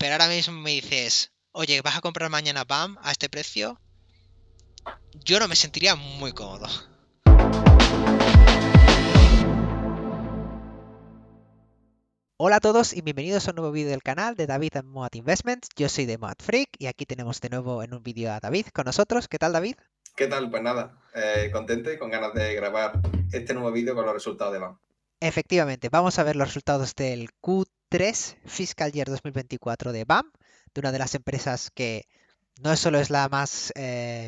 pero ahora mismo me dices, oye, ¿vas a comprar mañana BAM a este precio? Yo no me sentiría muy cómodo. Hola a todos y bienvenidos a un nuevo vídeo del canal de David and Moat Investments. Yo soy de Moat Freak y aquí tenemos de nuevo en un vídeo a David con nosotros. ¿Qué tal, David? ¿Qué tal? Pues nada, contento y con ganas de grabar este nuevo vídeo con los resultados de BAM. Efectivamente, vamos a ver los resultados del Q3 Fiscal Year 2024 de BAM, de una de las empresas que no solo es la más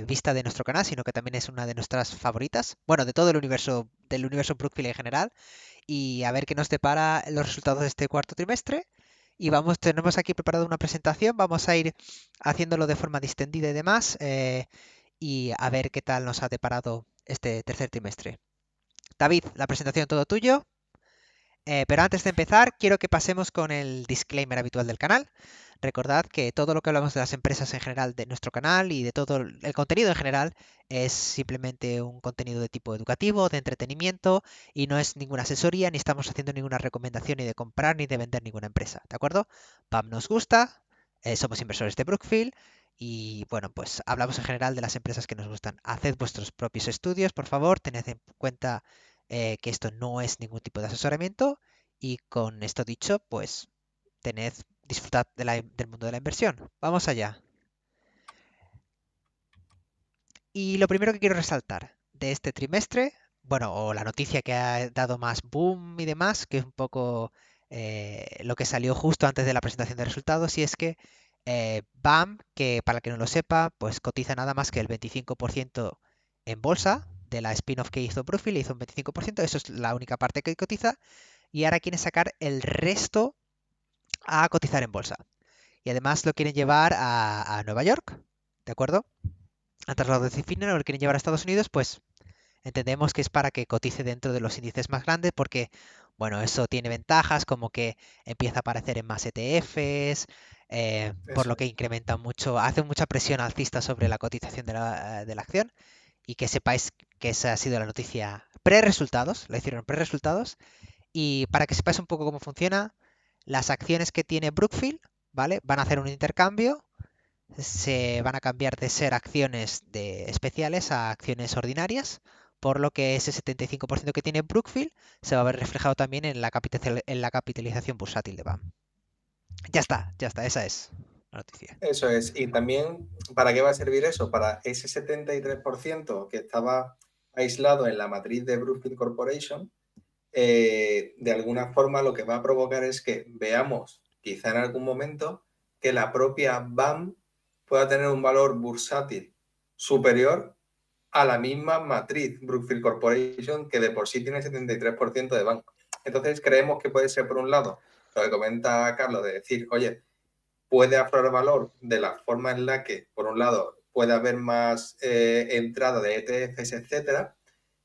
vista de nuestro canal, sino que también es una de nuestras favoritas. Bueno, de todo el universo, del universo Brookfield en general. Y a ver qué nos depara los resultados de este cuarto trimestre. Y tenemos aquí preparado una presentación, vamos a ir haciéndolo de forma distendida y demás, y a ver qué tal nos ha deparado este tercer trimestre. David, la presentación todo tuyo. Pero antes de empezar, quiero que pasemos con el disclaimer habitual del canal. Recordad que todo lo que hablamos de las empresas en general de nuestro canal y de todo el contenido en general es simplemente un contenido de tipo educativo, de entretenimiento y no es ninguna asesoría ni estamos haciendo ninguna recomendación ni de comprar ni de vender ninguna empresa, ¿de acuerdo? PAM nos gusta, somos inversores de Brookfield y bueno, pues hablamos en general de las empresas que nos gustan. Haced vuestros propios estudios, por favor, tened en cuenta que esto no es ningún tipo de asesoramiento y con esto dicho, pues disfrutad del mundo de la inversión. Vamos allá. Y lo primero que quiero resaltar de este trimestre, bueno, o la noticia que ha dado más boom y demás, que es un poco lo que salió justo antes de la presentación de resultados, y es que BAM, que para el que no lo sepa, pues cotiza nada más que el 25% en bolsa de la spin-off que hizo Brookfield, hizo un 25%, eso es la única parte que cotiza, y ahora quieren sacar el resto a cotizar en bolsa. Y además lo quieren llevar a Nueva York, ¿de acuerdo? Han trasladado de Cifina, lo quieren llevar a Estados Unidos, pues entendemos que es para que cotice dentro de los índices más grandes porque, bueno, eso tiene ventajas como que empieza a aparecer en más ETFs, por Eso lo que es. incrementa mucho, hace mucha presión alcista sobre la cotización de la acción y que sepáis que esa ha sido la noticia pre-resultados, lo hicieron pre-resultados y para que sepáis un poco cómo funciona, las acciones que tiene Brookfield, ¿vale? Van a hacer un intercambio, se van a cambiar de ser acciones especiales a acciones ordinarias, por lo que ese 75% que tiene Brookfield se va a ver reflejado también en la capitalización bursátil de BAM. Ya está, esa es la noticia. Eso es. Y también, ¿para qué va a servir eso? Para ese 73% que estaba aislado en la matriz de Brookfield Corporation, de alguna forma lo que va a provocar es que veamos, quizá en algún momento, que la propia BAM pueda tener un valor bursátil superior a la misma matriz Brookfield Corporation, que de por sí tiene el 73% de banco. Entonces creemos que puede ser, por un lado, lo que comenta Carlos, de decir, oye, puede aflorar valor de la forma en la que, por un lado, puede haber más entrada de ETFs, etcétera,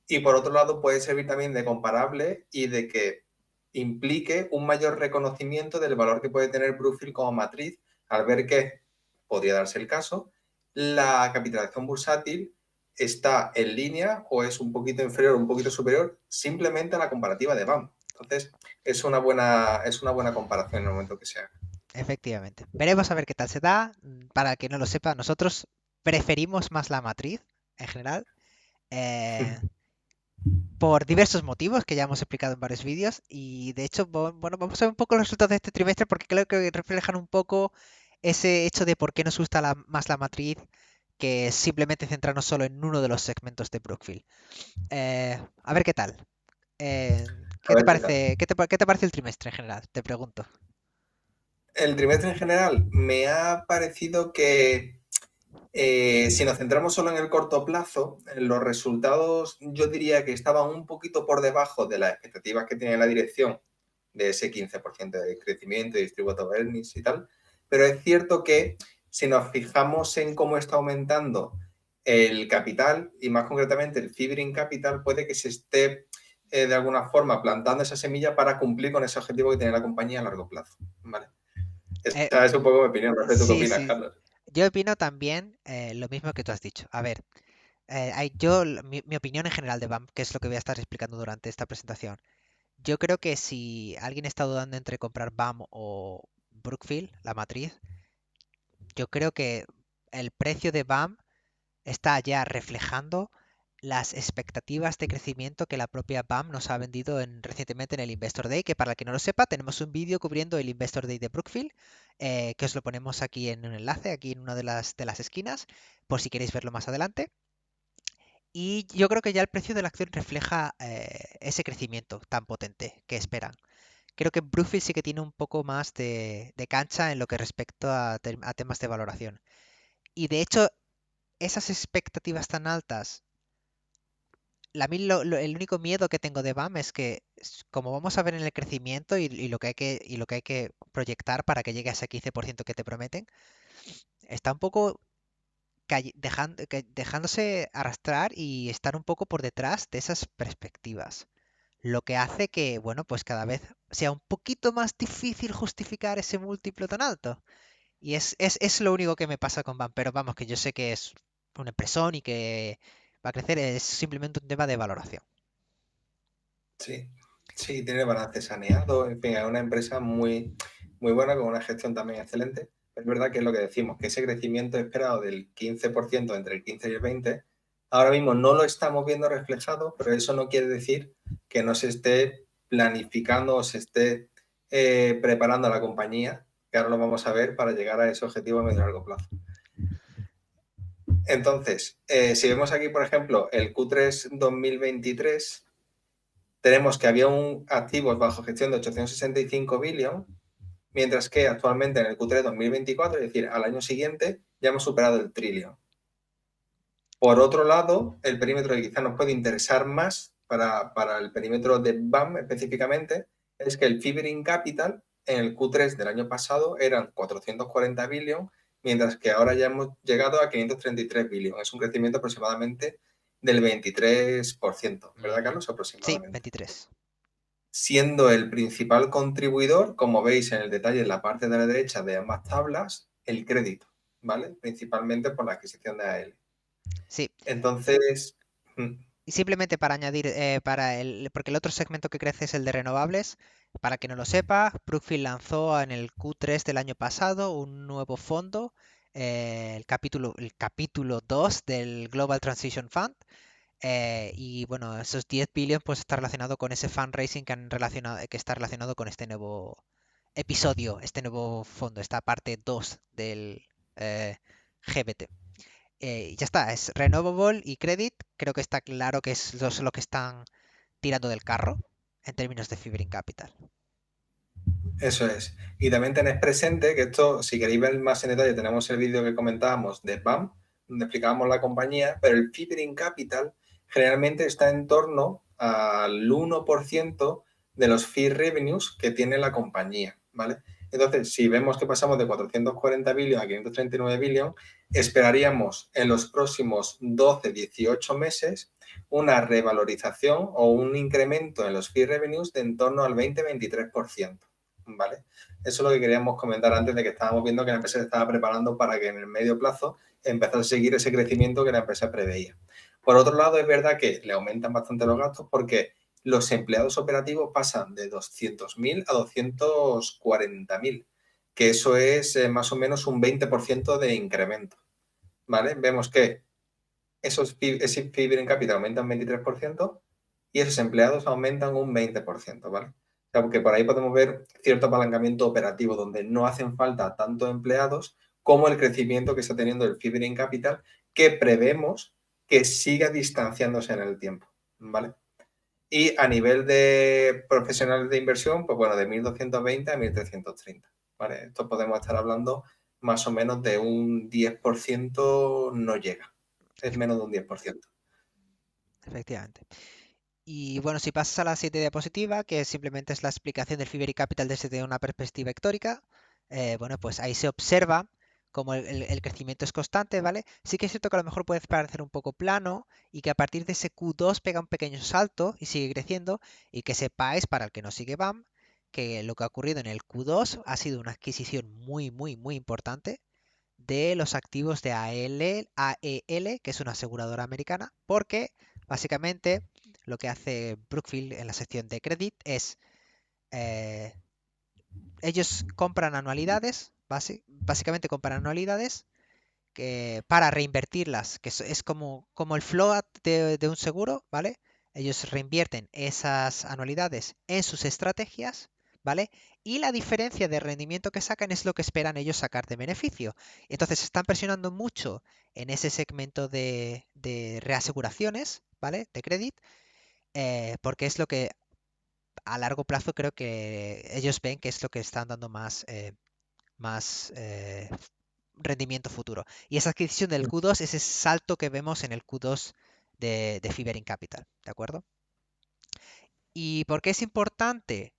y por otro lado puede servir también de comparable y de que implique un mayor reconocimiento del valor que puede tener Brookfield como matriz al ver que, podría darse el caso, la capitalización bursátil está en línea o es un poquito inferior o un poquito superior simplemente a la comparativa de BAM. Entonces, es una buena comparación en el momento que se haga. Efectivamente. Veremos a ver qué tal se da. Para el que no lo sepa, nosotros preferimos más la matriz en general. eh, por diversos motivos que ya hemos explicado en varios vídeos y de hecho, bueno, vamos a ver un poco los resultados de este trimestre porque creo que reflejan un poco ese hecho de por qué nos gusta más la matriz que simplemente centrarnos solo en uno de los segmentos de Brookfield. A ver qué tal. Eh, A ¿Qué te ver qué tal. parece, qué te parece el trimestre en general? Te pregunto. El trimestre en general me ha parecido que si nos centramos solo en el corto plazo, los resultados yo diría que estaban un poquito por debajo de las expectativas que tenía la dirección de ese 15% de crecimiento y distributed earnings y tal, pero es cierto que si nos fijamos en cómo está aumentando el capital y más concretamente el fibering capital, puede que se esté de alguna forma plantando esa semilla para cumplir con ese objetivo que tiene la compañía a largo plazo. ¿Vale? Eh, Esa es un poco mi opinión, no sé tú qué sí, opinas, sí. Carlos. Yo opino también lo mismo que tú has dicho. A ver, mi opinión en general de BAM, que es lo que voy a estar explicando durante esta presentación. Yo creo que si alguien está dudando entre comprar BAM o Brookfield, la matriz, yo creo que el precio de BAM está ya reflejando las expectativas de crecimiento que la propia BAM nos ha vendido recientemente en el Investor Day, que para el que no lo sepa, tenemos un vídeo cubriendo el Investor Day de Brookfield, que os lo ponemos aquí en un enlace, aquí en una de las esquinas, por si queréis verlo más adelante. Y yo creo que ya el precio de la acción refleja ese crecimiento tan potente que esperan. Creo que Brookfield sí que tiene un poco más de cancha en lo que respecta a temas de valoración. Y de hecho, esas expectativas tan altas, el único miedo que tengo de BAM es que, como vamos a ver en el crecimiento y lo que hay que proyectar para que llegue a ese 15% que te prometen, está un poco dejándose arrastrar y estar un poco por detrás de esas perspectivas. Lo que hace que, bueno, pues cada vez sea un poquito más difícil justificar ese múltiplo tan alto. Y es lo único que me pasa con BAM, pero vamos, que yo sé que es una empresón y que va a crecer, es simplemente un tema de valoración. Sí, sí, tiene balance saneado, en fin, es una empresa muy, muy buena, con una gestión también excelente. Es verdad que es lo que decimos, que ese crecimiento esperado del 15%, entre el 15 y el 20, ahora mismo no lo estamos viendo reflejado, pero eso no quiere decir que no se esté planificando o se esté preparando a la compañía, que ahora lo vamos a ver, para llegar a ese objetivo a medio y largo plazo. Entonces, si vemos aquí, por ejemplo, el Q3 2023, tenemos que había un activos bajo gestión de 865 billion, mientras que actualmente en el Q3 2024, es decir, al año siguiente, ya hemos superado el trillón. Por otro lado, el perímetro que quizás nos puede interesar más para el perímetro de BAM específicamente, es que el Fibering Capital en el Q3 del año pasado eran 440 billion, mientras que ahora ya hemos llegado a 533 billion. Es un crecimiento aproximadamente del 23%, ¿verdad, Carlos? Sí, Aproximadamente. 23. Siendo el principal contribuidor, como veis en el detalle en la parte de la derecha de ambas tablas, el crédito, ¿vale? Principalmente por la adquisición de AL. Sí. Entonces, Y simplemente para añadir, porque el otro segmento que crece es el de renovables. Para que no lo sepa, Brookfield lanzó en el Q3 del año pasado un nuevo fondo, el capítulo 2 del Global Transition Fund. Y bueno, esos 10 billones pues está relacionado con ese fundraising que está relacionado con este nuevo episodio, este nuevo fondo, esta parte 2 del GBT. Ya está, es Renovable y Credit. Creo que está claro que es lo que están tirando del carro en términos de Fibering Capital. eso es. Y también tenéis presente que esto, si queréis ver más en detalle, tenemos el vídeo que comentábamos de BAM, donde explicábamos la compañía, pero el Fibering Capital generalmente está en torno al 1% de los fee revenues que tiene la compañía, ¿vale? Entonces, si vemos que pasamos de 440 billion a 539 billion, esperaríamos en los próximos 12-18 meses una revalorización o un incremento en los fee revenues de en torno al 20-23%. ¿Vale? Eso es lo que queríamos comentar antes, de que estábamos viendo que la empresa se estaba preparando para que en el medio plazo empezase a seguir ese crecimiento que la empresa preveía. Por otro lado, es verdad que le aumentan bastante los gastos porque los empleados operativos pasan de 200.000 a 240.000, que eso es más o menos un 20% de incremento. ¿Vale? Vemos que ese fibra en capital aumenta un 23% y esos empleados aumentan un 20%, ¿vale? O sea, porque por ahí podemos ver cierto apalancamiento operativo donde no hacen falta tantos empleados como el crecimiento que está teniendo el fibra capital, que prevemos que siga distanciándose en el tiempo, ¿vale? Y a nivel de profesionales de inversión, pues bueno, de 1.220 a 1.330, ¿vale? Esto podemos estar hablando más o menos de un 10%, no llega, es menos de un 10%. Efectivamente. Y bueno, si pasas a la siguiente diapositiva, que simplemente es la explicación del Fiberi Capital desde una perspectiva histórica, bueno, pues ahí se observa como el crecimiento es constante, ¿vale? Sí que es cierto que a lo mejor puede parecer un poco plano y que a partir de ese Q2 pega un pequeño salto y sigue creciendo, y que sepáis, para el que no sigue BAM, que lo que ha ocurrido en el Q2 ha sido una adquisición muy, muy, muy importante de los activos de AEL, que es una aseguradora americana, porque básicamente lo que hace Brookfield en la sección de credit es eh, ellos compran anualidades, básicamente compran anualidades para reinvertirlas, que es como el float de un seguro, ¿vale? Ellos reinvierten esas anualidades en sus estrategias, ¿vale? Y la diferencia de rendimiento que sacan es lo que esperan ellos sacar de beneficio. Entonces están presionando mucho en ese segmento de reaseguraciones, ¿vale? De crédito, porque es lo que a largo plazo creo que ellos ven que es lo que están dando más rendimiento futuro. Y esa adquisición del Q2 es ese salto que vemos en el Q2 de Fibering Capital, ¿de acuerdo? ¿Y por qué es importante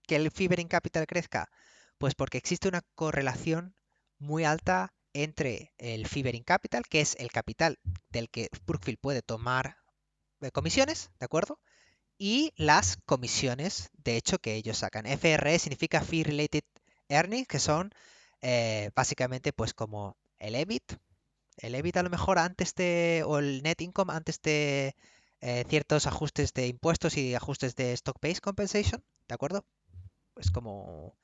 que el Fibering Capital crezca? Pues porque existe una correlación muy alta entre el Fibering Capital, que es el capital del que Brookfield puede tomar comisiones, ¿de acuerdo? Y las comisiones, de hecho, que ellos sacan. FRE significa Fee Related Earnings, que son básicamente pues como el EBIT a lo mejor o el net income antes de ciertos ajustes de impuestos y ajustes de stock-based compensation, ¿de acuerdo? Es como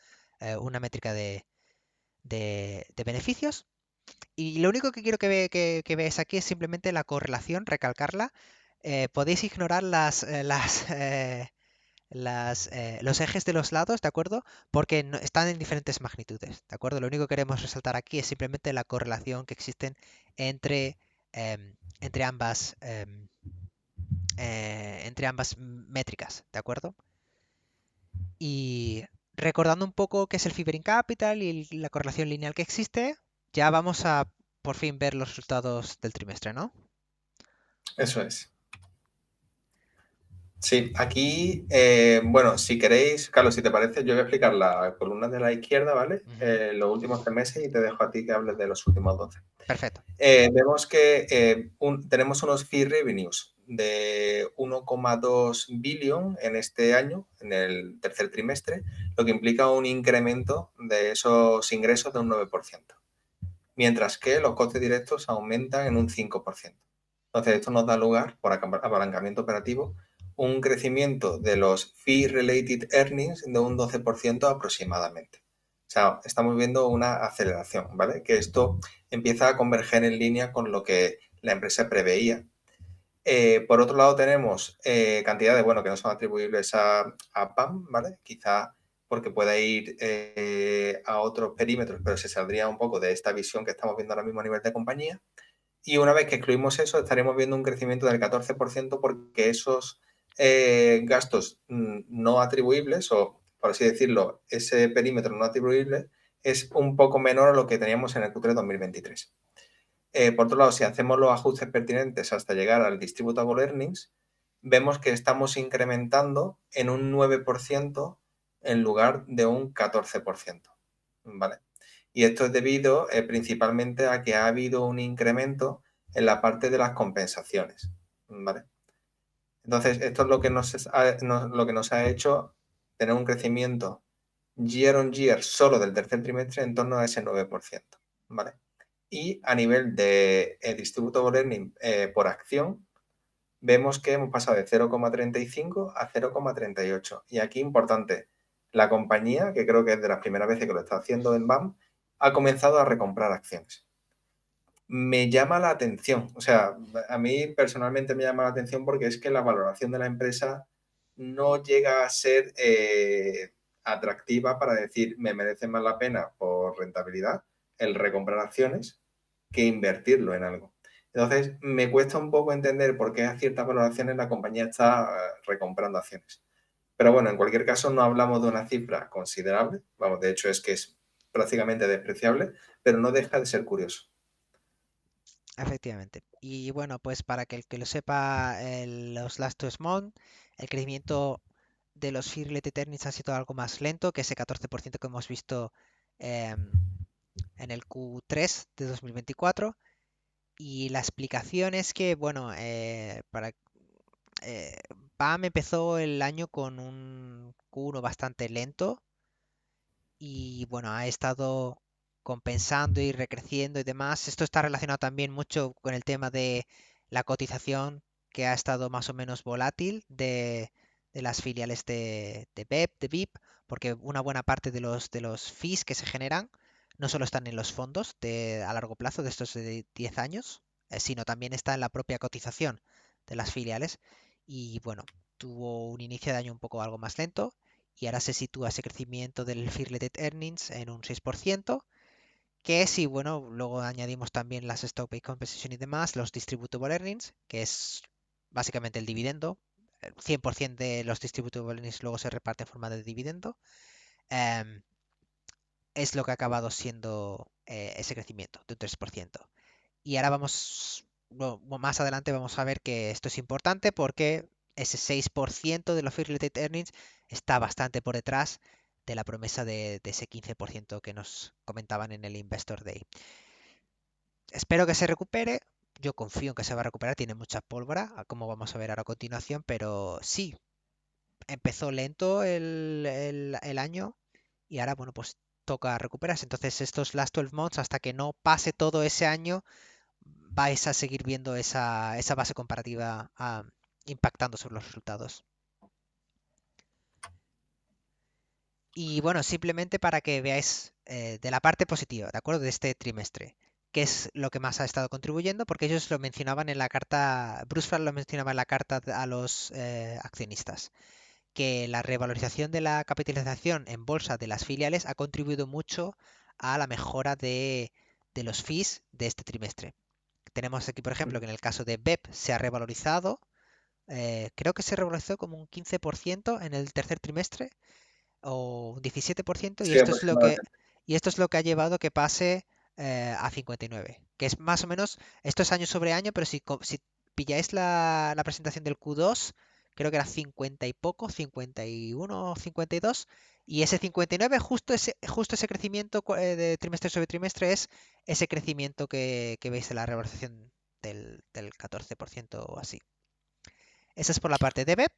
una métrica de beneficios. Y lo único que quiero que veáis aquí es simplemente la correlación, recalcarla. Podéis ignorar los ejes de los lados, ¿de acuerdo? Porque están en diferentes magnitudes, ¿de acuerdo? Lo único que queremos resaltar aquí es simplemente la correlación que existen entre, entre ambas métricas, ¿de acuerdo? Y recordando un poco qué es el Fibering Capital y la correlación lineal que existe, ya vamos a por fin ver los resultados del trimestre, ¿no? Eso es. Sí, aquí, bueno, si queréis, Carlos, si te parece, yo voy a explicar la columna de la izquierda, ¿vale? Ujú. Los últimos 3 meses y te dejo a ti que hables de los últimos 12. Perfecto. Vemos que tenemos unos fee revenues de 1,2 billion en este año, en el tercer trimestre, lo que implica un incremento de esos ingresos de un 9%, mientras que los costes directos aumentan en un 5%. Entonces, esto nos da lugar, por apalancamiento operativo, un crecimiento de los fee-related earnings de un 12% aproximadamente. O sea, estamos viendo una aceleración, ¿vale? Que esto empieza a converger en línea con lo que la empresa preveía. Por otro lado, tenemos cantidades, bueno, que no son atribuibles a PAM, ¿vale? Quizá porque pueda ir a otros perímetros, pero se saldría un poco de esta visión que estamos viendo ahora mismo a nivel de compañía. Y una vez que excluimos eso, estaremos viendo un crecimiento del 14% porque esos gastos no atribuibles, o por así decirlo, ese perímetro no atribuible, es un poco menor a lo que teníamos en el Q3 2023. Por otro lado, si hacemos los ajustes pertinentes hasta llegar al distributable earnings, vemos que estamos incrementando en un 9% en lugar de un 14%. ¿Vale? Y esto es debido principalmente a que ha habido un incremento en la parte de las compensaciones. ¿Vale? Entonces, esto es lo que nos ha hecho tener un crecimiento year on year solo del tercer trimestre en torno a ese 9%. ¿Vale? Y a nivel de distributable earning por acción, vemos que hemos pasado de 0,35 a 0,38. Y aquí importante, la compañía, que creo que es de las primeras veces que lo está haciendo en BAM, ha comenzado a recomprar acciones. Me llama la atención, o sea, a mí personalmente me llama la atención porque es que la valoración de la empresa no llega a ser atractiva para decir me merece más la pena por rentabilidad el recomprar acciones que invertirlo en algo. Entonces, me cuesta un poco entender por qué a ciertas valoraciones la compañía está recomprando acciones. Pero bueno, en cualquier caso no hablamos de una cifra considerable, vamos, de hecho es que es prácticamente despreciable, pero no deja de ser curioso. Efectivamente. Y bueno, pues para que el que lo sepa, los last 2 months, el crecimiento de los fee related earnings ha sido algo más lento que ese 14% que hemos visto em, en el Q3 de 2024. Y la explicación es que, bueno, eh, PAM empezó el año con un Q1 bastante lento y bueno, ha estado compensando y recreciendo y demás. Esto está relacionado también mucho con el tema de la cotización que ha estado más o menos volátil de las filiales de BEP, de BIP, porque una buena parte de los fees que se generan no solo están en los fondos a largo plazo de estos de 10 años, sino también está en la propia cotización de las filiales. Y bueno, tuvo un inicio de año un poco algo más lento y ahora se sitúa ese crecimiento del Fee Related Earnings en un 6%, que si, bueno, luego añadimos también las Stock-Based Compensation y demás, los Distributable Earnings, que es básicamente el dividendo. El 100% de los Distributable Earnings luego se reparte en forma de dividendo. em, es lo que ha acabado siendo ese crecimiento de un 3%. Y ahora vamos, más adelante vamos a ver que esto es importante porque ese 6% de los Fee Related Earnings está bastante por detrás de la promesa de ese 15% que nos comentaban en el Investor Day. Espero que se recupere. Yo confío en que se va a recuperar. Tiene mucha pólvora, como vamos a ver ahora a continuación. Pero sí, empezó lento el año y ahora, bueno, pues toca recuperarse. Entonces, estos last 12 months, hasta que no pase todo ese año, vais a seguir viendo esa base comparativa impactando sobre los resultados. Y bueno, simplemente para que veáis de la parte positiva, ¿de acuerdo? De este trimestre, qué es lo que más ha estado contribuyendo, porque ellos lo mencionaban en la carta, Bruce Flatt lo mencionaba en la carta a los accionistas, que la revalorización de la capitalización en bolsa de las filiales ha contribuido mucho a la mejora de los fees de este trimestre. Tenemos aquí, por ejemplo, que en el caso de BEP se ha revalorizado, creo que se revalorizó como un 15% en el tercer trimestre o un 17%, Sí, aproximadamente. y esto es lo que ha llevado que pase a 59, que es más o menos, esto es año sobre año, pero si pilláis la presentación del Q2, creo que era 50 y poco, 51 o 52, y ese 59, justo ese crecimiento de trimestre sobre trimestre es ese crecimiento que veis en la revalorización del 14% o así. Esa es por la parte de BEP,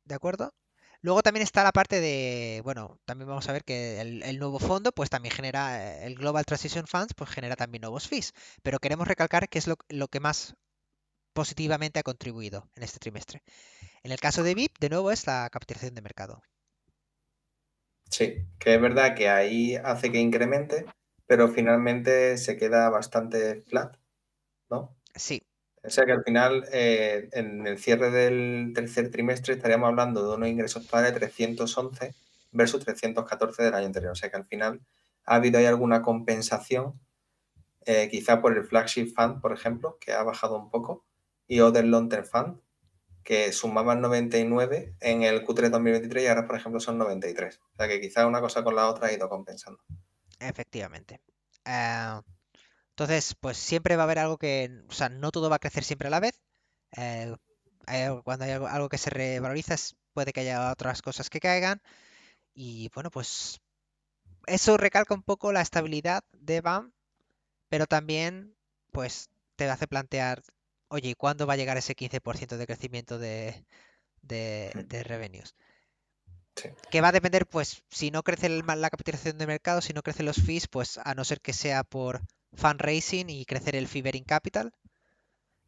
¿de acuerdo? Luego también está la parte de, bueno, también vamos a ver que el nuevo fondo pues también genera, el Global Transition Funds pues genera también nuevos fees, pero queremos recalcar que es lo que más positivamente ha contribuido en este trimestre. En el caso de VIP, de nuevo, es la capitalización de mercado. Sí, que es verdad que ahí hace que incremente, pero finalmente se queda bastante flat, ¿no? Sí, O sea que al final, en el cierre del tercer trimestre estaríamos hablando de unos ingresos totales de 311 versus 314 del año anterior. O sea que al final ha habido ahí alguna compensación, quizá por el flagship fund, por ejemplo, que ha bajado un poco, y Other Long Term Fund, que sumaban 99 en el Q3 2023 y ahora, por ejemplo, son 93. O sea que quizá una cosa con la otra ha ido compensando. efectivamente. Entonces, pues siempre va a haber algo o sea, no todo va a crecer siempre a la vez. Eh, cuando hay algo que se revaloriza, puede que haya otras cosas que caigan. Y bueno, pues eso recalca un poco la estabilidad de BAM, pero también pues te hace plantear, oye, ¿y cuándo va a llegar ese 15% de crecimiento de revenues? Sí, Que va a depender, pues, si no crece la capitalización de mercado, si no crecen los fees, pues a no ser que sea por fundraising y crecer el fee bearing capital,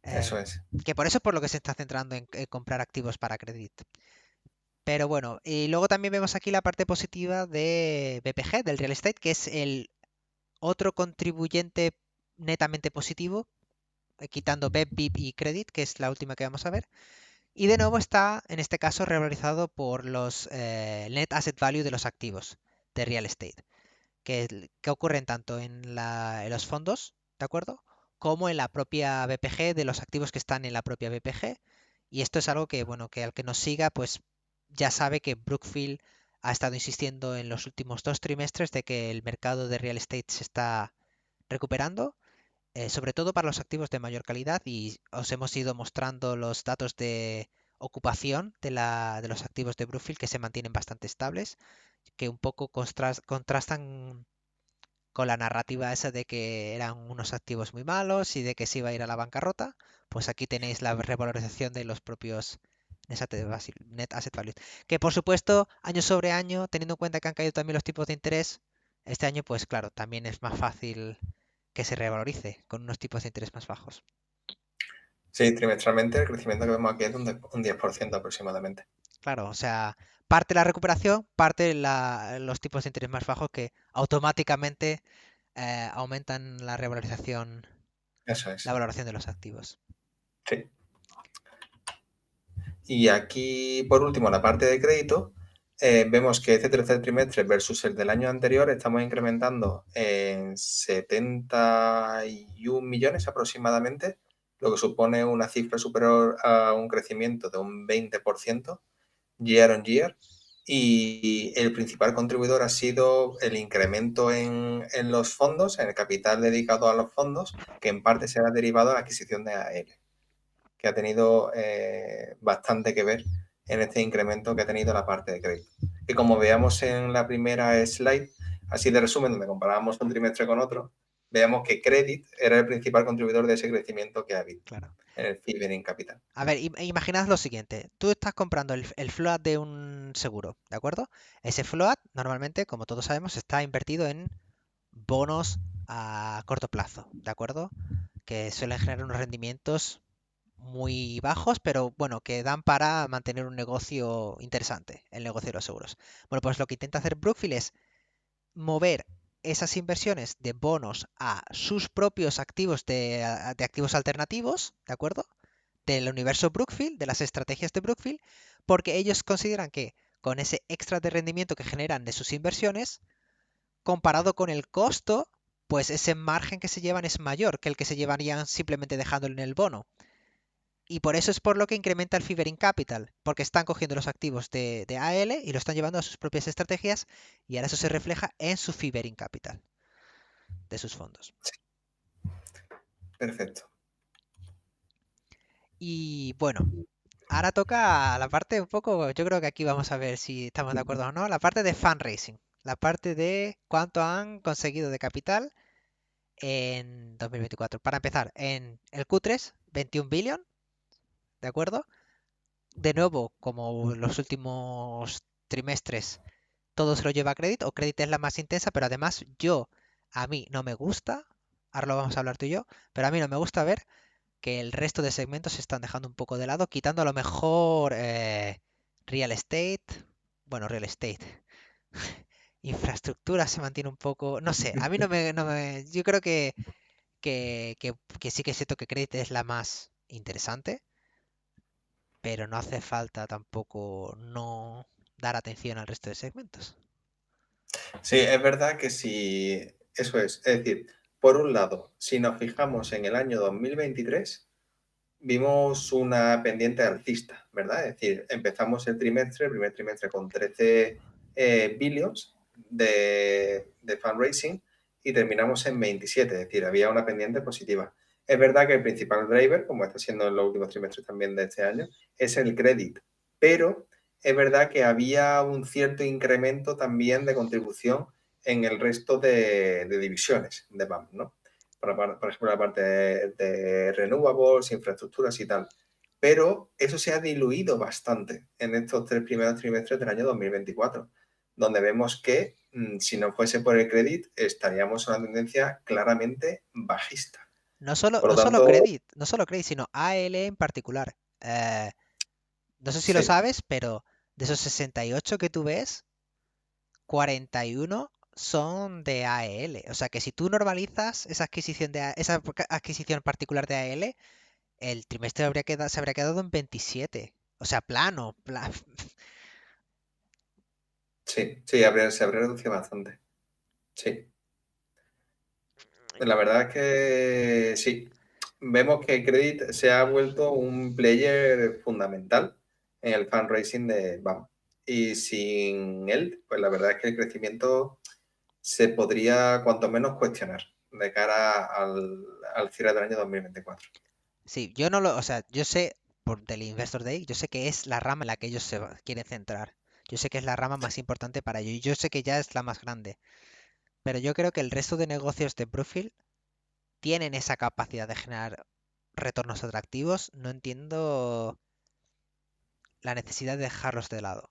eh, eso es. que por eso es por lo que se está centrando en comprar activos para crédito. Pero bueno, y luego también vemos aquí la parte positiva de BPG, del real estate, que es el otro contribuyente netamente positivo, quitando BEP, BIP y Credit, que es la última que vamos a ver. Y de nuevo está, en este caso, revalorizado por los net asset value de los activos de real estate, que ocurren tanto en los fondos, ¿de acuerdo? Como en la propia BPG, de los activos que están en la propia BPG. Y esto es algo que, bueno, que al que nos siga, pues ya sabe que Brookfield ha estado insistiendo en los últimos 2 trimestres de que el mercado de real estate se está recuperando, sobre todo para los activos de mayor calidad, y os hemos ido mostrando los datos de ocupación de los activos de Brookfield que se mantienen bastante estables, que un poco contrastan con la narrativa esa de que eran unos activos muy malos y de que se iba a ir a la bancarrota. Pues aquí tenéis la revalorización de los propios net asset values, que por supuesto año sobre año, teniendo en cuenta que han caído también los tipos de interés, este año pues claro, también es más fácil que se revalorice con unos tipos de interés más bajos. Sí, trimestralmente el crecimiento que vemos aquí es de un 10% aproximadamente. claro, o sea, parte la recuperación, parte los tipos de interés más bajos que automáticamente aumentan Eso la es. valoración de los activos. Sí. Y aquí, por último, la parte de crédito, vemos que este tercer trimestre versus el del año anterior estamos incrementando en 71 millones aproximadamente, lo que supone una cifra superior a un crecimiento de un 20% year on year. Y el principal contribuidor ha sido el incremento en los fondos, en el capital dedicado a los fondos, que en parte se ha derivado a la adquisición de AL, que ha tenido bastante que ver en este incremento que ha tenido la parte de crédito. Y como veamos en la primera slide, así de resumen, donde comparábamos un trimestre con otro, veamos que Credit era el principal contribuidor de ese crecimiento que ha habido Claro. en el fee bearing capital. A ver, imaginad lo siguiente. Tú estás comprando el float de un seguro, ¿de acuerdo? Ese float, normalmente, como todos sabemos, está invertido en bonos a corto plazo, ¿de acuerdo? Que suelen generar unos rendimientos muy bajos, pero bueno, que dan para mantener un negocio interesante, el negocio de los seguros. Bueno, pues lo que intenta hacer Brookfield es mover esas inversiones de bonos a sus propios activos de activos alternativos, ¿de acuerdo? Del universo Brookfield, de las estrategias de Brookfield, porque ellos consideran que con ese extra de rendimiento que generan de sus inversiones, comparado con el costo, pues ese margen que se llevan es mayor que el que se llevarían simplemente dejándolo en el bono. Y por eso es por lo que incrementa el Fee Capital, porque están cogiendo los activos de AL y lo están llevando a sus propias estrategias y ahora eso se refleja en su Fee Capital de sus fondos. Perfecto. Y bueno, ahora toca la parte un poco, yo creo que aquí vamos a ver si estamos de acuerdo o no, la parte de fundraising, la parte de cuánto han conseguido de capital en 2024. Para empezar, en el Q3, 21 billion, ¿de acuerdo? De nuevo, como los últimos trimestres, todo se lo lleva a Credit, o Credit es la más intensa, pero además a mí no me gusta, ahora lo vamos a hablar tú y yo, pero a mí no me gusta ver que el resto de segmentos se están dejando un poco de lado, quitando a lo mejor real estate, bueno, real estate, infraestructura se mantiene un poco, no sé, a mí yo creo que sí que es cierto que Credit es la más interesante, pero no hace falta tampoco no dar atención al resto de segmentos. Sí, es verdad que si eso es decir, por un lado, si nos fijamos en el año 2023, vimos una pendiente alcista, ¿verdad? Es decir, empezamos el primer trimestre con 13 billions de fundraising y terminamos en 27, es decir, había una pendiente positiva. Es verdad que el principal driver, como está siendo en los últimos trimestres también de este año, es el credit, pero es verdad que había un cierto incremento también de contribución en el resto de divisiones de BAM, ¿no? Por ejemplo, la parte de renewables, infraestructuras y tal. Pero eso se ha diluido bastante en estos 3 primeros trimestres del año 2024, donde vemos que si no fuese por el crédito estaríamos en una tendencia claramente bajista. Por lo tanto, No solo Credit, sino AL en particular. Eh, no sé si lo sí, sabes, pero de esos 68 que tú ves, 41 son de AEL. O sea que si tú normalizas esa adquisición particular de AEL, el trimestre se habría quedado en 27. O sea, plano. sí, sí, se habría reducido bastante. Sí. La verdad es que sí. Vemos que Credit se ha vuelto un player fundamental en el fundraising de BAM. Y sin él, pues la verdad es que el crecimiento se podría cuanto menos cuestionar de cara al cierre del año 2024. Sí, yo no lo, o sea, yo sé por del Investor Day, yo sé que es la rama en la que ellos quieren centrar. Yo sé que es la rama más importante para ellos y yo sé que ya es la más grande. Pero yo creo que el resto de negocios de Brookfield tienen esa capacidad de generar retornos atractivos. No entiendo la necesidad de dejarlos de lado.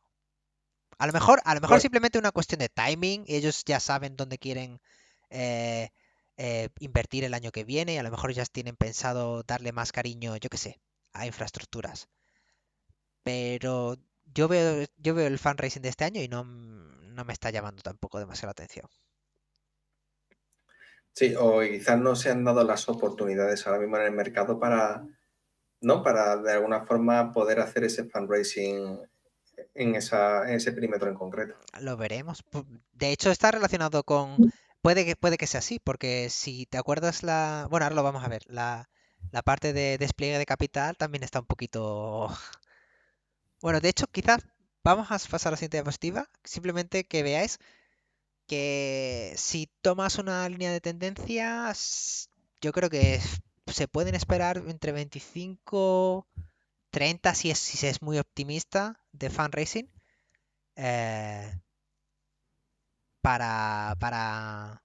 A lo mejor Bueno, simplemente una cuestión de timing, y ellos ya saben dónde quieren eh, invertir el año que viene, y a lo mejor ya tienen pensado darle más cariño, yo qué sé, a infraestructuras. Pero yo veo el fundraising de este año y no me está llamando tampoco demasiado la atención. Sí, o quizás no se han dado las oportunidades ahora mismo en el mercado para, ¿no? Para de alguna forma poder hacer ese fundraising en ese perímetro en concreto. Lo veremos. De hecho, está relacionado con... puede que sea así, porque si te acuerdas Bueno, ahora lo vamos a ver. La parte de despliegue de capital también está un poquito... Bueno, de hecho, quizás vamos a pasar a la siguiente diapositiva. Simplemente que veáis que si tomas una línea de tendencia, yo creo que se pueden esperar entre 25, 30 si se es muy optimista de fundraising eh, para, para,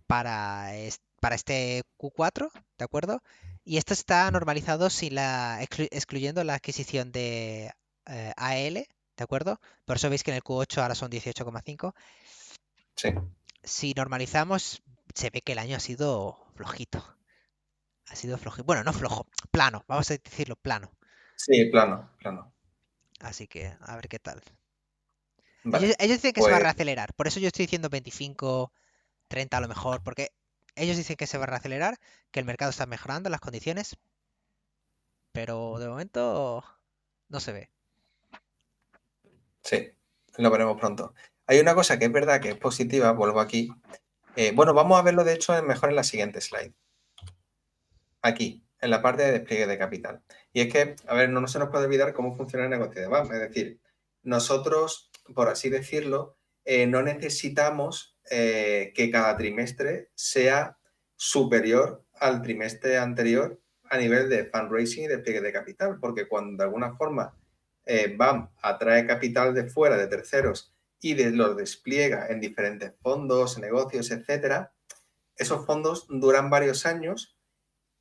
para este Q4, ¿de acuerdo? Y esto está normalizado sin excluyendo la adquisición de AL, ¿de acuerdo? Por eso veis que en el Q8 ahora son 18,5. Sí, Si normalizamos, se ve que el año ha sido flojito. Ha sido flojito. Bueno, no flojo, plano, vamos a decirlo plano. sí, plano, plano. Así que a ver qué tal. Ellos, Vale, ellos dicen que se va a pues reacelerar, por eso yo estoy diciendo 25, 30 a lo mejor, porque ellos dicen que se va a reacelerar, que el mercado está mejorando las condiciones, pero de momento no se ve. sí, lo veremos pronto. Hay una cosa que es verdad que es positiva, vuelvo aquí. Bueno, vamos a verlo de hecho mejor en la siguiente slide. Aquí, en la parte de despliegue de capital. Y es que, a ver, no se nos puede olvidar cómo funciona el negocio de BAM. Es decir, nosotros, por así decirlo, no necesitamos que cada trimestre sea superior al trimestre anterior a nivel de fundraising y despliegue de capital, porque cuando de alguna forma BAM atrae capital de fuera, de terceros, y los despliega en diferentes fondos, negocios, etcétera, esos fondos duran varios años.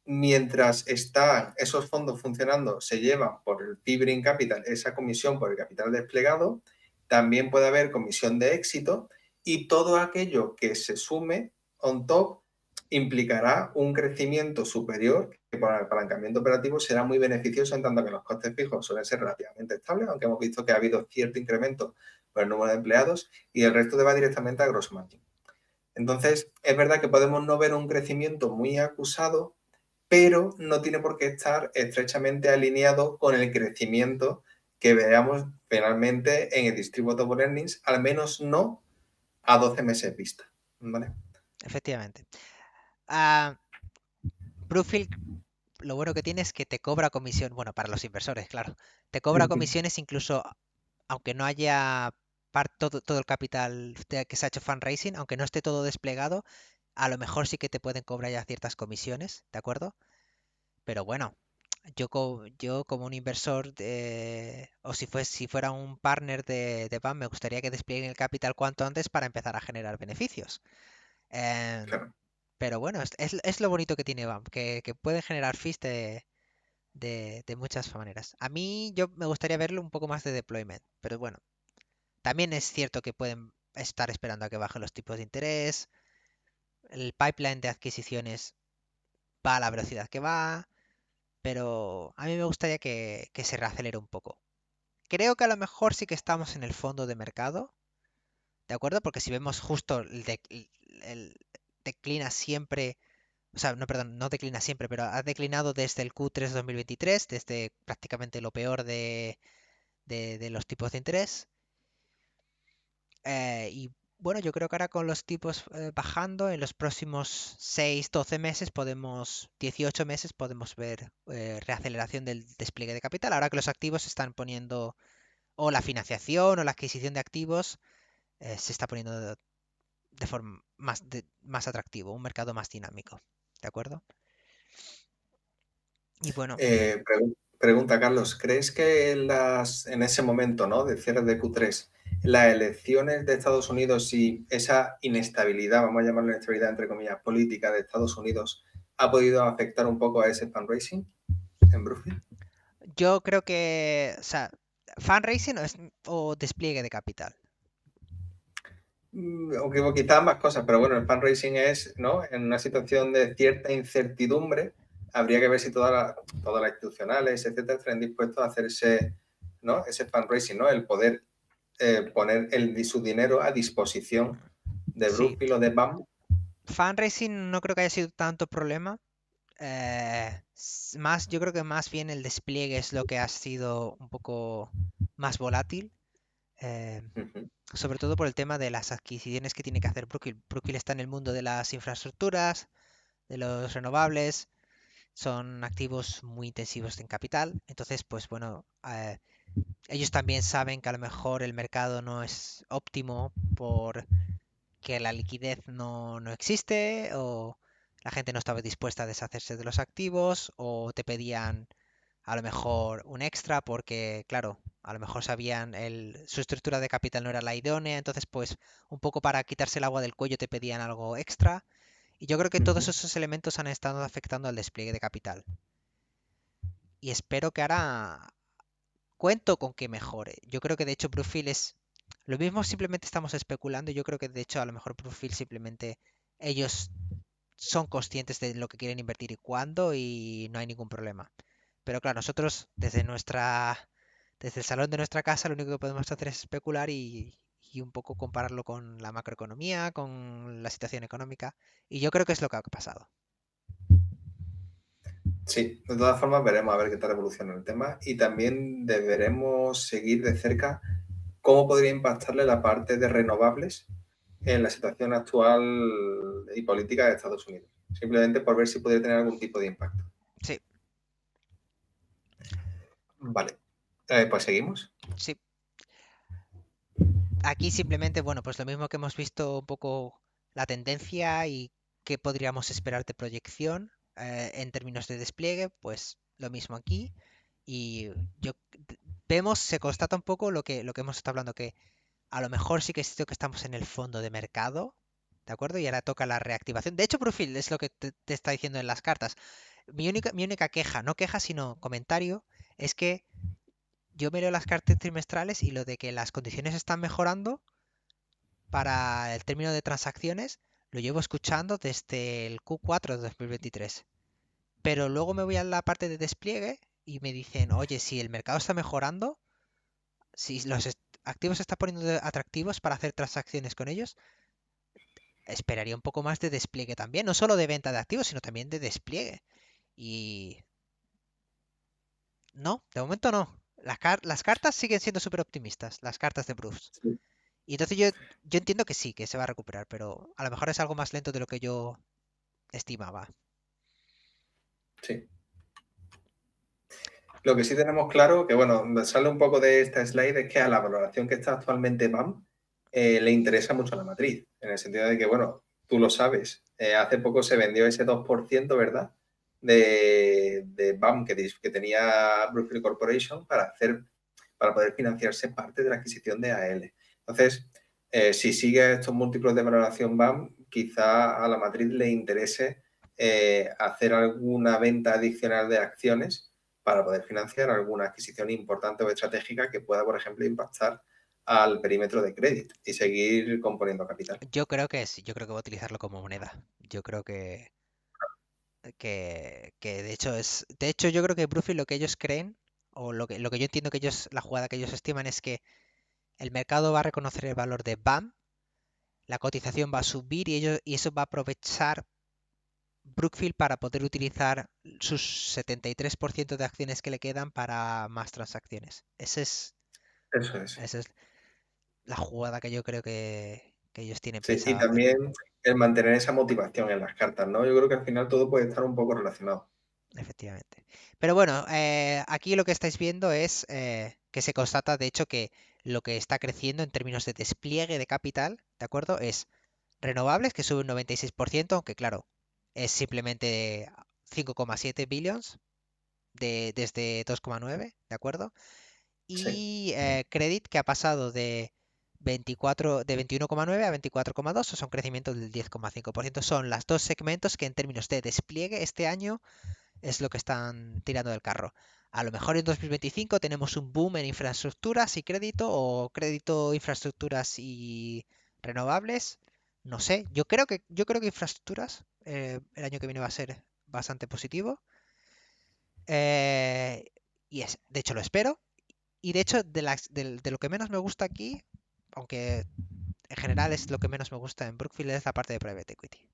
Mientras están esos fondos funcionando, se llevan por el Fee Bring Capital esa comisión por el capital desplegado, también puede haber comisión de éxito y todo aquello que se sume on top implicará un crecimiento superior que para el apalancamiento operativo será muy beneficioso en tanto que los costes fijos suelen ser relativamente estables, aunque hemos visto que ha habido cierto incremento por el número de empleados y el resto va directamente a gross margin. Entonces, es verdad que podemos no ver un crecimiento muy acusado, pero no tiene por qué estar estrechamente alineado con el crecimiento que veamos finalmente en el Distributable Earnings, al menos no a 12 meses vista. ¿Vale? Efectivamente. Ah, Brookfield, lo bueno que tiene es que te cobra comisión, bueno, para los inversores, claro, te cobra comisiones incluso aunque no haya todo el capital que se ha hecho fundraising, aunque no esté todo desplegado, a lo mejor sí que te pueden cobrar ya ciertas comisiones, ¿de acuerdo? Pero bueno, yo como un inversor o si fuera un partner de BAM, me gustaría que desplieguen el capital cuanto antes para empezar a generar beneficios. Em, Claro. pero bueno, es lo bonito que tiene BAM, que pueden generar fees de muchas maneras. A mí yo me gustaría verlo un poco más de deployment, pero bueno, también es cierto que pueden estar esperando a que bajen los tipos de interés, el pipeline de adquisiciones va a la velocidad que va, pero a mí me gustaría que se reacelere un poco. Creo que a lo mejor sí que estamos en el fondo de mercado, ¿de acuerdo? Porque si vemos justo el declina siempre, o sea, no, perdón, no declina siempre, pero ha declinado desde el Q3 2023, desde prácticamente lo peor de los tipos de interés. Y bueno, yo creo que ahora con los tipos bajando, en los próximos 6 12 meses 18 meses podemos ver reaceleración del despliegue de capital. Ahora que los activos se están poniendo, o la financiación o la adquisición de activos se está poniendo de forma más atractivo, un mercado más dinámico. ¿De acuerdo? Y bueno, Pregunta, Carlos, ¿crees que en ese momento, ¿no?, de cierre de Q3, las elecciones de Estados Unidos y esa inestabilidad, vamos a llamarlo inestabilidad entre comillas, política de Estados Unidos, ha podido afectar un poco a ese fundraising en Brookfield? yo creo que, o sea, fundraising o despliegue de capital. O quizás más cosas, pero bueno, el fundraising es, ¿no?, en una situación de cierta incertidumbre, habría que ver si todas las institucionales, etcétera, están dispuestos a hacerse, ¿no? Ese fundraising, ¿no? El poder poner su dinero a disposición de Sí, Brookfield o de BAM. fundraising no creo que haya sido tanto problema. Más, yo creo que más bien el despliegue es lo que ha sido un poco más volátil. eh, Ujú, Sobre todo por el tema de las adquisiciones que tiene que hacer Brookfield. Brookfield está en el mundo de las infraestructuras, de los renovables, son activos muy intensivos en capital. Entonces, pues bueno, ellos también saben que a lo mejor el mercado no es óptimo porque la liquidez no existe o la gente no estaba dispuesta a deshacerse de los activos o te pedían a lo mejor un extra porque, claro, a lo mejor sabían su estructura de capital no era la idónea, entonces pues un poco para quitarse el agua del cuello te pedían algo extra. Y yo creo que todos ujú. esos elementos han estado afectando al despliegue de capital. Y espero que ahora cuento con que mejore. Yo creo que de hecho Brookfield es lo mismo, simplemente estamos especulando. Yo creo que de hecho a lo mejor Brookfield simplemente ellos son conscientes de lo que quieren invertir y cuándo y no hay ningún problema. Pero claro, nosotros desde el salón de nuestra casa lo único que podemos hacer es especular y un poco compararlo con la macroeconomía, con la situación económica. Y yo creo que es lo que ha pasado. Sí, de todas formas veremos a ver qué tal evoluciona el tema y también deberemos seguir de cerca cómo podría impactarle la parte de renovables en la situación actual y política de Estados Unidos. Simplemente por ver si podría tener algún tipo de impacto. Sí, Vale, pues seguimos. sí. Aquí simplemente, bueno, pues lo mismo que hemos visto un poco la tendencia y qué podríamos esperar de proyección en términos de despliegue, pues lo mismo aquí. Y yo vemos, se constata un poco lo que hemos estado hablando, que a lo mejor sí que es cierto que estamos en el fondo de mercado, ¿de acuerdo? Y ahora toca la reactivación. De hecho, Profil es lo que te está diciendo en las cartas. Mi única queja, no queja, sino comentario, es que yo me leo las cartas trimestrales y lo de que las condiciones están mejorando para el término de transacciones lo llevo escuchando desde el Q4 de 2023. Pero luego me voy a la parte de despliegue y me dicen, oye, si el mercado está mejorando, si activos se están poniendo atractivos para hacer transacciones con ellos, esperaría un poco más de despliegue también, no solo de venta de activos, sino también de despliegue. Y no, de momento no. Las cartas siguen siendo súper optimistas, las cartas de Bruce. Sí, Y entonces yo entiendo que sí, que se va a recuperar, pero a lo mejor es algo más lento de lo que yo estimaba. sí. Lo que sí tenemos claro, que bueno, sale un poco de esta slide, es que a la valoración que está actualmente BAM le interesa mucho la matriz, en el sentido de que, bueno, tú lo sabes, hace poco se vendió ese 2%, ¿verdad? De BAM que tenía Brookfield Corporation para poder financiarse parte de la adquisición de AL. Entonces, si sigue estos múltiplos de valoración BAM, quizá a la matriz le interese hacer alguna venta adicional de acciones para poder financiar alguna adquisición importante o estratégica que pueda, por ejemplo, impactar al perímetro de crédito y seguir componiendo capital. Yo creo que sí, yo creo que voy a utilizarlo como moneda. Yo creo que de hecho yo creo que Brookfield lo que ellos creen, o lo que yo entiendo que ellos, la jugada que ellos estiman es que el mercado va a reconocer el valor de BAM, la cotización va a subir y eso va a aprovechar Brookfield para poder utilizar sus 73% de acciones que le quedan para más transacciones. Eso es. Esa es la jugada que yo creo que ellos tienen Sí, y pensado hacer. también el mantener esa motivación en las cartas, ¿no? Yo creo que al final todo puede estar un poco relacionado. Efectivamente. Pero bueno, aquí lo que estáis viendo es que se constata, de hecho, que lo que está creciendo en términos de despliegue de capital, ¿de acuerdo? Es renovables, que sube un 96%, aunque claro, es simplemente 5,7 billions desde 2,9, ¿de acuerdo? Sí, Y credit, que ha pasado de 21,9 a 24,2, o sea, un crecimiento del 10,5%. Son los dos segmentos que en términos de despliegue este año es lo que están tirando del carro. A lo mejor en 2025 tenemos un boom en infraestructuras y crédito, o crédito, infraestructuras y renovables. No sé, yo creo que infraestructuras el año que viene va a ser bastante positivo. Eh, de hecho lo espero. Y de hecho, de lo que menos me gusta aquí, aunque en general es lo que menos me gusta en Brookfield, es la parte de private equity.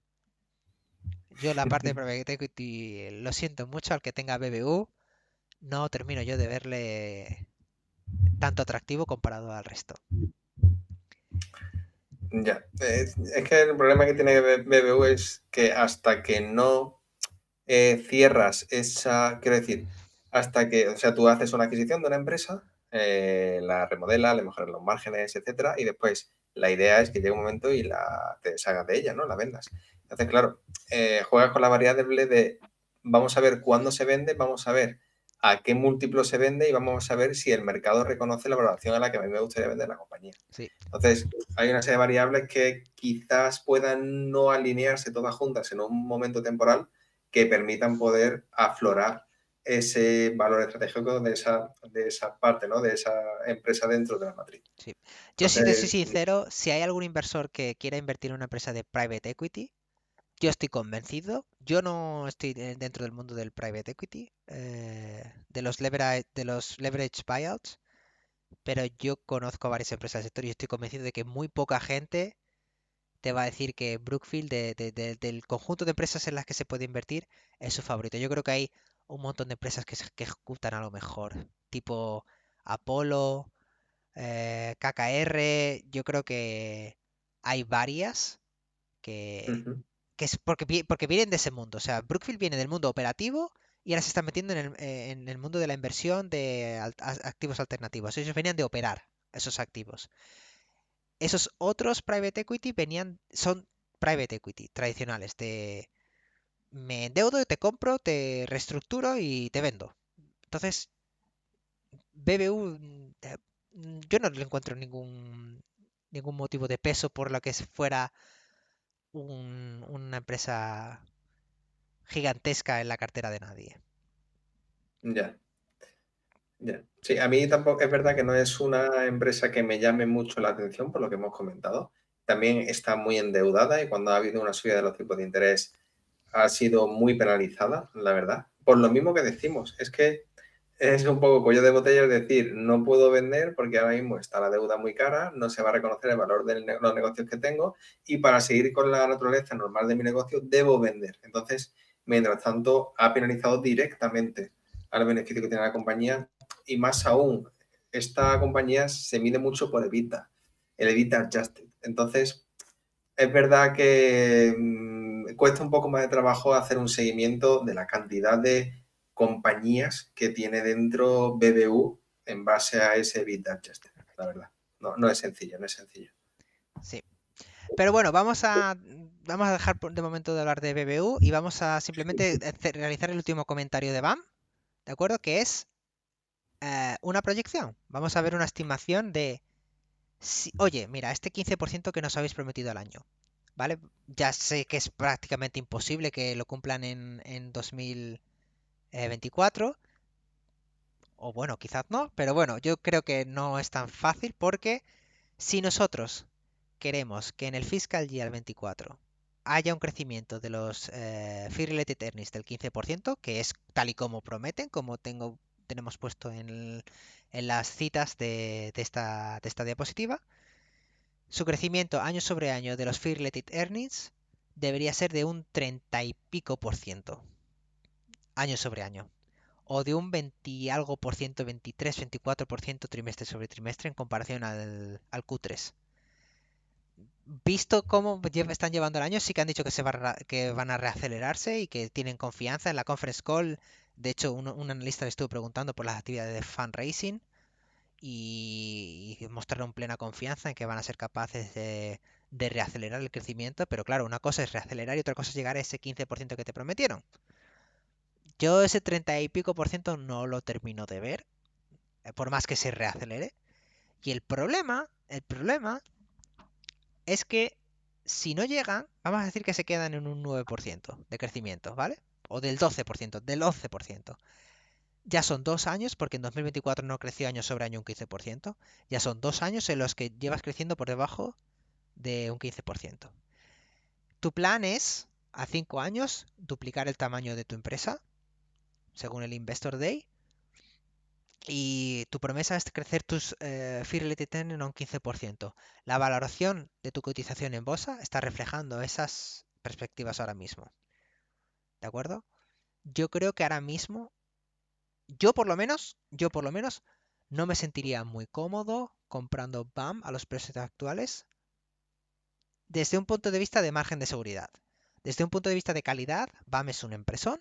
Yo la parte de private equity lo siento mucho, al que tenga BBU, no termino yo de verle tanto atractivo comparado al resto. Ya. Es que el problema que tiene BBU es que hasta que no cierras esa, quiero decir, hasta que, o sea, tú haces una adquisición de una empresa, la remodelas, le mejoras los márgenes, etcétera, y después la idea es que llegue un momento y te deshagas de ella, ¿no? La vendas. Entonces, claro, juegas con la variable de vamos a ver cuándo se vende, vamos a ver a qué múltiplo se vende y vamos a ver si el mercado reconoce la valoración a la que a mí me gustaría vender la compañía. Sí. Entonces, hay una serie de variables que quizás puedan no alinearse todas juntas en un momento temporal que permitan poder aflorar ese valor estratégico de esa parte, ¿no? De esa empresa dentro de la matriz. Sí. Yo, si te soy Entonces, sincero, si hay algún inversor que quiera invertir en una empresa de private equity, yo estoy convencido. Yo no estoy dentro del mundo del private equity, de los leverage buyouts, pero yo conozco varias empresas del sector y estoy convencido de que muy poca gente te va a decir que Brookfield, del conjunto de empresas en las que se puede invertir, es su favorito. Yo creo que hay un montón de empresas que ejecutan a lo mejor, tipo Apollo, KKR. Yo creo que hay varias que, uh-huh. que es porque vienen de ese mundo. O sea, Brookfield viene del mundo operativo y ahora se está metiendo en el mundo de la inversión de activos alternativos. Ellos venían de operar esos activos. Esos otros private equity son private equity tradicionales. Me endeudo, te compro, te reestructuro y te vendo. Entonces, BBU, yo no le encuentro ningún motivo de peso por lo que fuera una empresa gigantesca en la cartera de nadie. Ya, ya. Sí, a mí tampoco es verdad que no es una empresa que me llame mucho la atención por lo que hemos comentado. También está muy endeudada y cuando ha habido una subida de los tipos de interés ha sido muy penalizada, la verdad. Por lo mismo que decimos, es que es un poco cuello de botella, es decir, no puedo vender porque ahora mismo está la deuda muy cara, no se va a reconocer el valor de los negocios que tengo y para seguir con la naturaleza normal de mi negocio debo vender. Entonces, mientras tanto, ha penalizado directamente al beneficio que tiene la compañía y más aún, esta compañía se mide mucho por EBITDA, el EBITDA adjusted. Entonces, es verdad que cuesta un poco más de trabajo hacer un seguimiento de la cantidad de compañías que tiene dentro BBU en base a ese bit adjusted, la verdad. No, no es sencillo, no es sencillo. Sí. Pero bueno, vamos a dejar de momento de hablar de BBU y vamos a simplemente realizar el último comentario de BAM, ¿de acuerdo? Que es una proyección. Vamos a ver una estimación de, oye, mira, este 15% que nos habéis prometido al año, ¿vale? Ya sé que es prácticamente imposible que lo cumplan en 2024, o bueno, quizás no, pero bueno, yo creo que no es tan fácil porque si nosotros queremos que en el fiscal year 24 haya un crecimiento de los fee related earnings del 15%, que es tal y como prometen, como tenemos puesto en las citas de esta diapositiva, su crecimiento año sobre año de los fee related earnings debería ser de un 30 y pico por ciento, año sobre año, o de un 20 y algo por ciento, 23, 24% trimestre sobre trimestre en comparación al Q3. Visto cómo están llevando el año, sí que han dicho que van a reacelerarse y que tienen confianza en la conference call. De hecho, un analista le estuvo preguntando por las actividades de fundraising y mostraron plena confianza en que van a ser capaces de reacelerar el crecimiento. Pero claro, una cosa es reacelerar y otra cosa es llegar a ese 15% que te prometieron. Yo ese 30 y pico por ciento no lo termino de ver, por más que se reacelere. Y el problema es que si no llegan, vamos a decir que se quedan en un 9% de crecimiento, ¿vale? O del 12%, del 11%. Ya son 2 años, porque en 2024 no creció año sobre año un 15%. Ya son 2 años en los que llevas creciendo por debajo de un 15%. Tu plan es, a 5 años, duplicar el tamaño de tu empresa, según el Investor Day, y tu promesa es crecer tus fee related earnings a un 15%. La valoración de tu cotización en bolsa está reflejando esas perspectivas ahora mismo. ¿De acuerdo? Yo creo que ahora mismo, yo por lo menos, no me sentiría muy cómodo comprando BAM a los precios actuales desde un punto de vista de margen de seguridad. Desde un punto de vista de calidad, BAM es un empresón,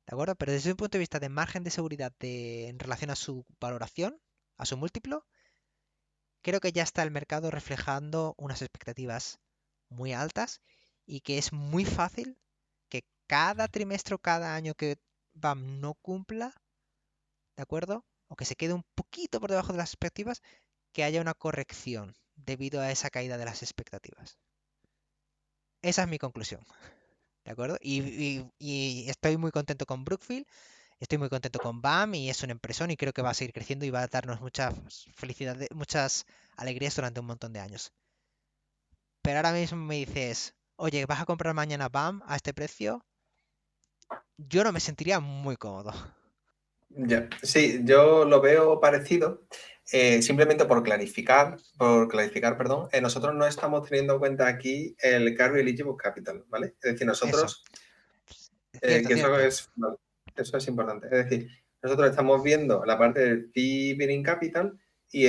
¿de acuerdo? Pero desde un punto de vista de margen de seguridad en relación a su valoración, a su múltiplo, creo que ya está el mercado reflejando unas expectativas muy altas y que es muy fácil que cada trimestre o cada año que BAM no cumpla, ¿de acuerdo? O que se quede un poquito por debajo de las expectativas, que haya una corrección debido a esa caída de las expectativas. Esa es mi conclusión, ¿de acuerdo? Y estoy muy contento con Brookfield, estoy muy contento con BAM y es una empresa y creo que va a seguir creciendo y va a darnos mucha felicidad, muchas alegrías durante un montón de años. Pero ahora mismo me dices, oye, ¿vas a comprar mañana BAM a este precio? Yo no me sentiría muy cómodo. Ya, sí, yo lo veo parecido. Simplemente por clarificar, perdón, nosotros no estamos teniendo en cuenta aquí el Carry Eligible Capital, ¿vale? Es decir, Eso, nosotros, cierto, que eso cierto. es, vale, eso es importante. Es decir, nosotros estamos viendo la parte del Fee Bearing Capital y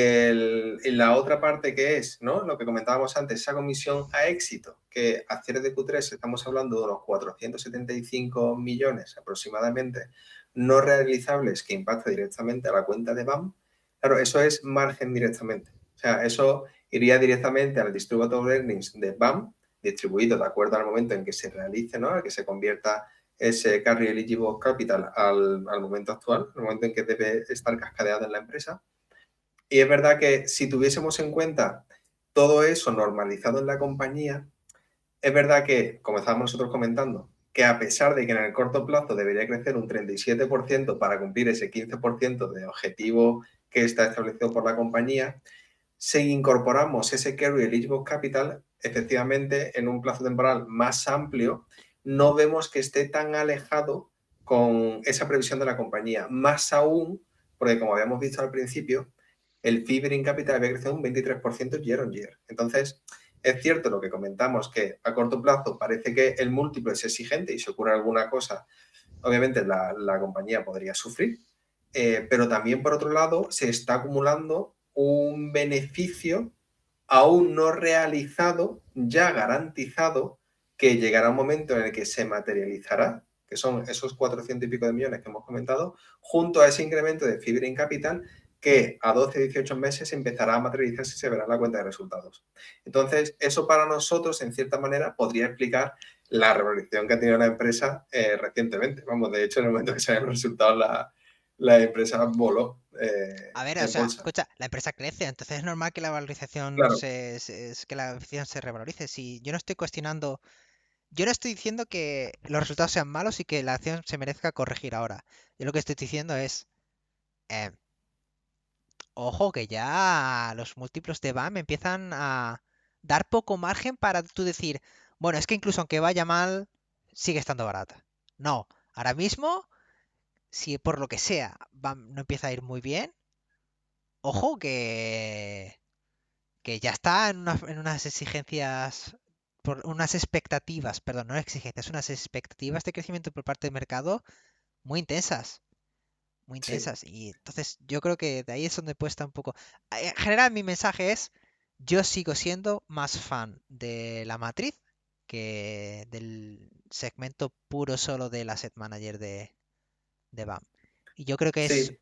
la otra parte que es, ¿no? Lo que comentábamos antes, esa comisión a éxito, que a cierre de Q3 estamos hablando de unos 475 millones aproximadamente, no realizables que impacta directamente a la cuenta de BAM. Claro, eso es margen directamente. O sea, eso iría directamente al Distributed Earnings de BAM, distribuido de acuerdo al momento en que se realice, ¿no? Al que se convierta ese Carry Eligible Capital al momento actual, al momento en que debe estar cascadeado en la empresa. Y es verdad que si tuviésemos en cuenta todo eso normalizado en la compañía, es verdad que, como estábamos nosotros comentando, que a pesar de que en el corto plazo debería crecer un 37% para cumplir ese 15% de objetivo que está establecido por la compañía, si incorporamos ese Carry Eligible Capital, efectivamente, en un plazo temporal más amplio, no vemos que esté tan alejado con esa previsión de la compañía. Más aún, porque como habíamos visto al principio, el Fee Bearing Capital había crecido un 23% year on year. Entonces, es cierto lo que comentamos, que a corto plazo parece que el múltiplo es exigente y si ocurre alguna cosa, obviamente la compañía podría sufrir, pero también por otro lado se está acumulando un beneficio aún no realizado, ya garantizado, que llegará un momento en el que se materializará, que son esos 400 y pico de millones que hemos comentado, junto a ese incremento de Fee Bearing Capital que a 12, 18 meses empezará a materializarse y se verá en la cuenta de resultados. Entonces, eso para nosotros, en cierta manera, podría explicar la revalorización que ha tenido la empresa recientemente. Vamos, de hecho, en el momento que se ven los resultados, la empresa voló A ver, o en sea, bolsa. escucha, la empresa crece, entonces es normal que la valorización Claro, que la acción se revalorice. Si yo no estoy cuestionando, yo no estoy diciendo que los resultados sean malos y que la acción se merezca corregir ahora. Yo lo que estoy diciendo es, eh, ojo, que ya los múltiplos de BAM empiezan a dar poco margen para tú decir, bueno, es que incluso aunque vaya mal, sigue estando barata. No, ahora mismo, si por lo que sea BAM no empieza a ir muy bien, ojo que ya está en unas exigencias, por unas expectativas, perdón, no exigencias, unas expectativas de crecimiento por parte del mercado muy intensas. Muy sí. intensas. Y entonces yo creo que de ahí es donde puesta un poco. En general, mi mensaje es: yo sigo siendo más fan de la matriz que del segmento puro solo del asset manager de BAM. Y yo creo que es Sí,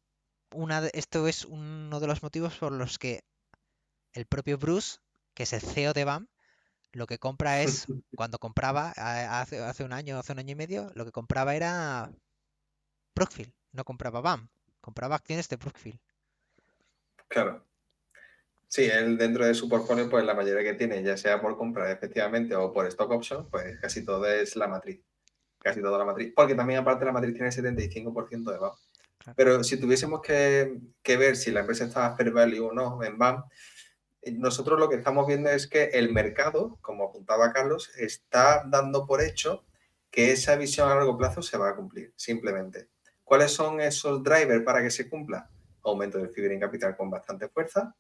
esto es uno de los motivos por los que el propio Bruce, que es el CEO de BAM, lo que compra es, cuando compraba hace un año y medio, lo que compraba era Brookfield, no compraba BAM, compraba acciones de Brookfield. claro. Sí, él dentro de su portfolio, pues la mayoría que tiene, ya sea por compra efectivamente o por stock option, pues casi todo es la matriz. Casi toda la matriz. Porque también aparte la matriz tiene el 75% de BAM. Claro. Pero si tuviésemos que ver si la empresa está a fair value o no en BAM, nosotros lo que estamos viendo es que el mercado, como apuntaba Carlos, está dando por hecho que esa visión a largo plazo se va a cumplir, simplemente. ¿Cuáles son esos drivers para que se cumpla? aumento del fibra capital con bastante fuerza.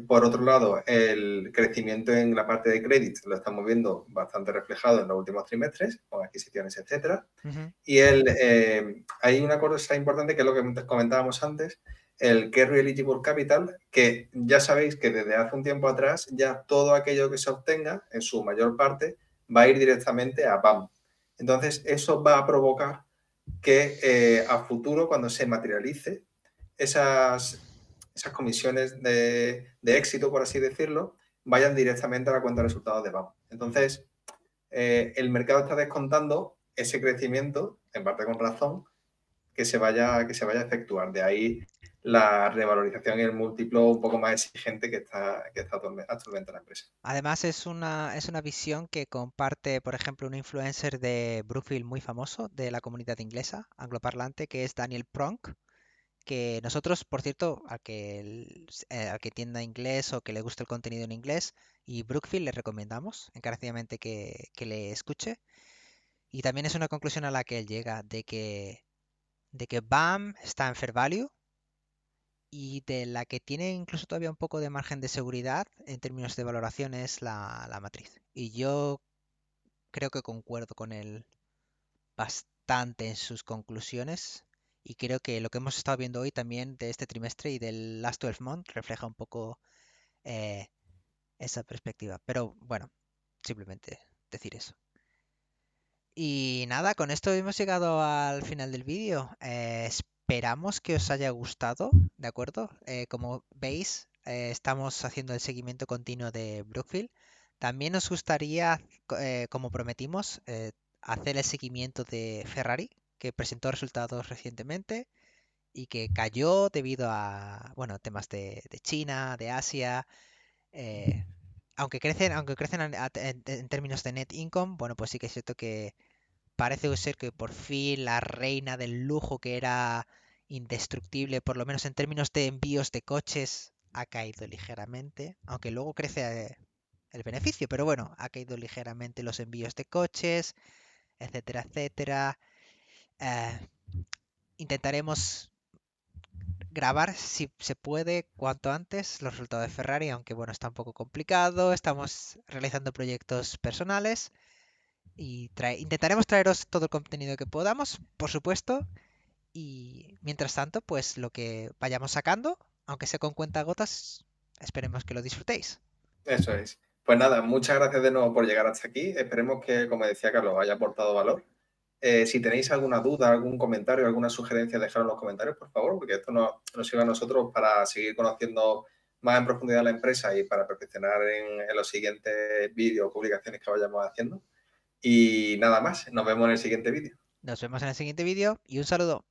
Por otro lado, el crecimiento en la parte de crédito lo estamos viendo bastante reflejado en los últimos trimestres, con adquisiciones, etcétera. Y hay una cosa importante que es lo que comentábamos antes, el Carry Eligible Capital, que ya sabéis que desde hace un tiempo atrás ya todo aquello que se obtenga, en su mayor parte, va a ir directamente a BAM. Entonces, eso va a provocar que a futuro, cuando se materialice, esas comisiones de éxito, por así decirlo, vayan directamente a la cuenta de resultados de BAM. Entonces, el mercado está descontando ese crecimiento, en parte con razón, que se vaya a efectuar. De ahí la revalorización y el múltiplo un poco más exigente que está actualmente en la empresa. Además es una visión que comparte, por ejemplo, un influencer de Brookfield muy famoso de la comunidad inglesa, angloparlante, que es Daniel Pronk, que nosotros, por cierto, al que entienda inglés o que le guste el contenido en inglés, y Brookfield le recomendamos encarecidamente que le escuche. Y también es una conclusión a la que él llega de que BAM está en fair value y de la que tiene incluso todavía un poco de margen de seguridad en términos de valoración es la matriz. Y yo creo que concuerdo con él bastante en sus conclusiones y creo que lo que hemos estado viendo hoy también de este trimestre y del last 12 months refleja un poco eh, esa perspectiva. Pero bueno, simplemente decir eso. Y nada, con esto hemos llegado al final del vídeo. Esperamos que os haya gustado, ¿de acuerdo? Como veis, estamos haciendo el seguimiento continuo de Brookfield. También nos gustaría, como prometimos, hacer el seguimiento de Ferrari, que presentó resultados recientemente y que cayó debido a, bueno, temas de China, de Asia. eh, aunque crecen en términos de net income, bueno, pues sí que es cierto que parece ser que por fin la reina del lujo que era indestructible, por lo menos en términos de envíos de coches, ha caído ligeramente, aunque luego crece el beneficio, pero bueno, ha caído ligeramente los envíos de coches, etcétera, etcétera. Eh, Intentaremos grabar si se puede cuanto antes los resultados de Ferrari, aunque bueno, está un poco complicado, estamos realizando proyectos personales y intentaremos traeros todo el contenido que podamos, por supuesto. Y mientras tanto, pues lo que vayamos sacando, aunque sea con cuentagotas, esperemos que lo disfrutéis. Eso es. Pues nada, muchas gracias de nuevo por llegar hasta aquí. Esperemos que, como decía Carlos, haya aportado valor. Si tenéis alguna duda, algún comentario, alguna sugerencia, dejadlo en los comentarios, por favor, porque esto nos sirve a nosotros para seguir conociendo más en profundidad la empresa y para perfeccionar en los siguientes vídeos o publicaciones que vayamos haciendo. Y nada más, nos vemos en el siguiente vídeo. Nos vemos en el siguiente vídeo y un saludo.